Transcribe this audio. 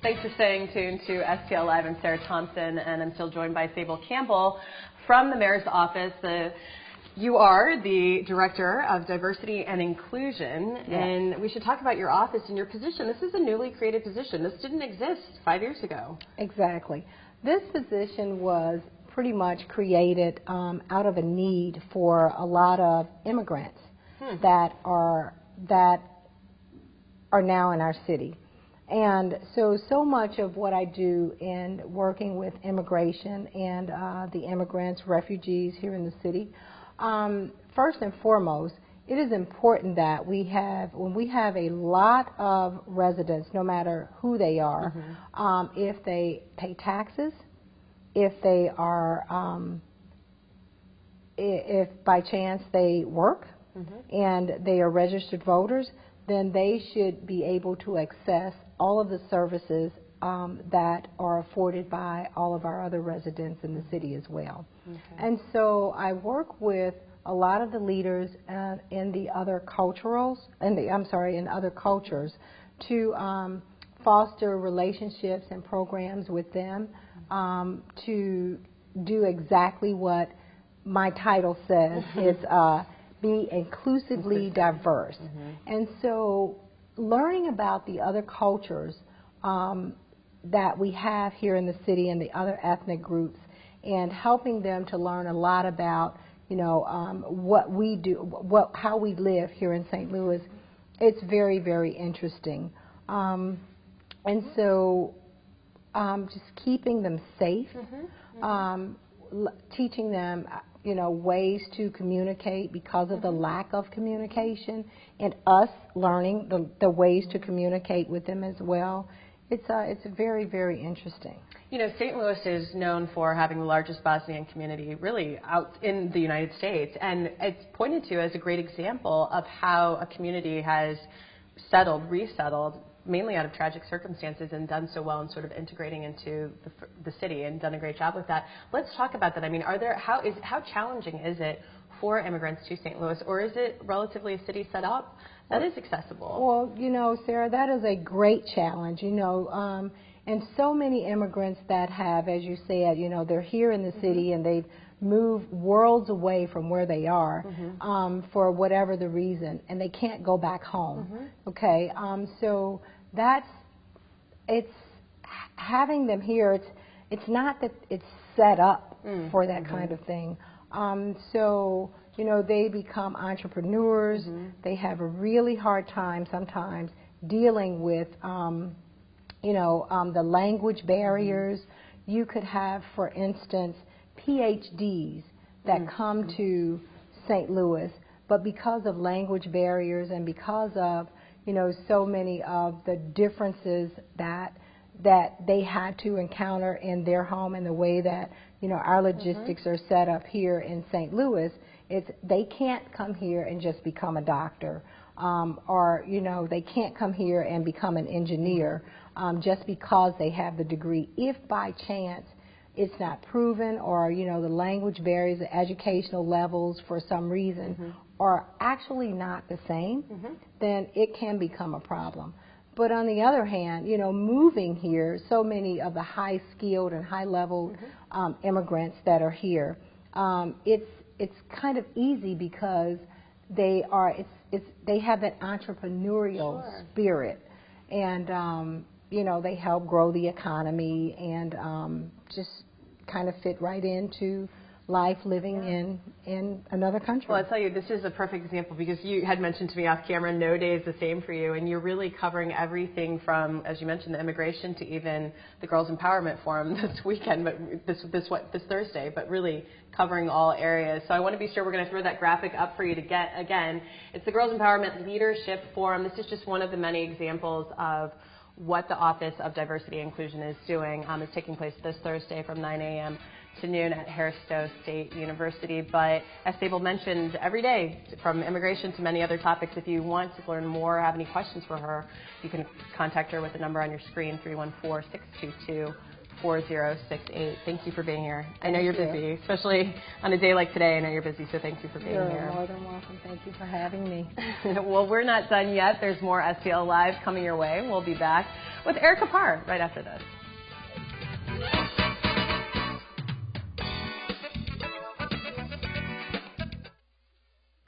Thanks for staying tuned to STL Live. I'm Sarah Thompson, and I'm still joined by Sable Campbell from the Mayor's Office. You are the Director of Diversity and Inclusion, yes. And we should talk about your office and your position. This is a newly created position. This didn't exist 5 years ago. Exactly. This position was pretty much created out of a need for a lot of immigrants that are now in our city. And so much of what I do in working with immigration and the immigrants, refugees here in the city, first and foremost, it is important that when we have a lot of residents, no matter who they are, if they pay taxes, if they are, if by chance they work and they are registered voters, then they should be able to access all of the services that are afforded by all of our other residents in the city as well. Okay. And so I work with a lot of the leaders in the other in other cultures to foster relationships and programs with them to do exactly what my title says. It's be inclusively diverse. And so learning about the other cultures that we have here in the city and the other ethnic groups and helping them to learn a lot about, what we do, how we live here in St. Louis, it's very, very interesting. And so just keeping them safe, teaching them ways to communicate because of the lack of communication, and us learning the ways to communicate with them as well. It's very, very interesting. St. Louis is known for having the largest Bosnian community really out in the United States, and it's pointed to as a great example of how a community has resettled, mainly out of tragic circumstances, and done so well in sort of integrating into the city and done a great job with that. Let's talk about that. I mean, how challenging is it for immigrants to St. Louis, or is it relatively a city set up that is accessible? Well, Sarah, that is a great challenge, and so many immigrants that have, as you said, they're here in the city and they've moved worlds away from where they are for whatever the reason, and they can't go back home. Okay, so it's having them here. It's not that it's set up for that kind of thing. So they become entrepreneurs. They have a really hard time sometimes dealing with the language barriers. You could have, for instance, PhDs that come to St. Louis, but because of language barriers and because of so many of the differences that they had to encounter in their home and the way that our logistics are set up here in St. Louis, they can't come here and just become a doctor, or they can't come here and become an engineer just because they have the degree. If by chance it's not proven, or the language barriers, the educational levels for some reason are actually not the same, then it can become a problem. But on the other hand, moving here, so many of the high-skilled and high-level immigrants that are here, it's kind of easy because they have that entrepreneurial spirit, and they help grow the economy and just kind of fit right into life living in another country. Well, I'll tell you, this is a perfect example because you had mentioned to me off camera, no day is the same for you, and you're really covering everything from, as you mentioned, the immigration to even the Girls Empowerment Forum this weekend, but this Thursday, but really covering all areas. So I want to be sure we're going to throw that graphic up for you to get again. It's the Girls Empowerment Leadership Forum. This is just one of the many examples of what the Office of Diversity and Inclusion is doing. It's taking place this Thursday from 9 a.m. to noon at Harris-Stowe State University. But as Sable mentioned, every day, from immigration to many other topics, if you want to learn more or have any questions for her, you can contact her with the number on your screen, 314-622 888-848-4068. Thank you for being here. I know you're Thank busy, especially on a day like today. I know you're busy, so thank you for being You're here. more than welcome. Thank you for having me. Well, we're not done yet. There's more STL Live coming your way. We'll be back with Erica Parr right after this.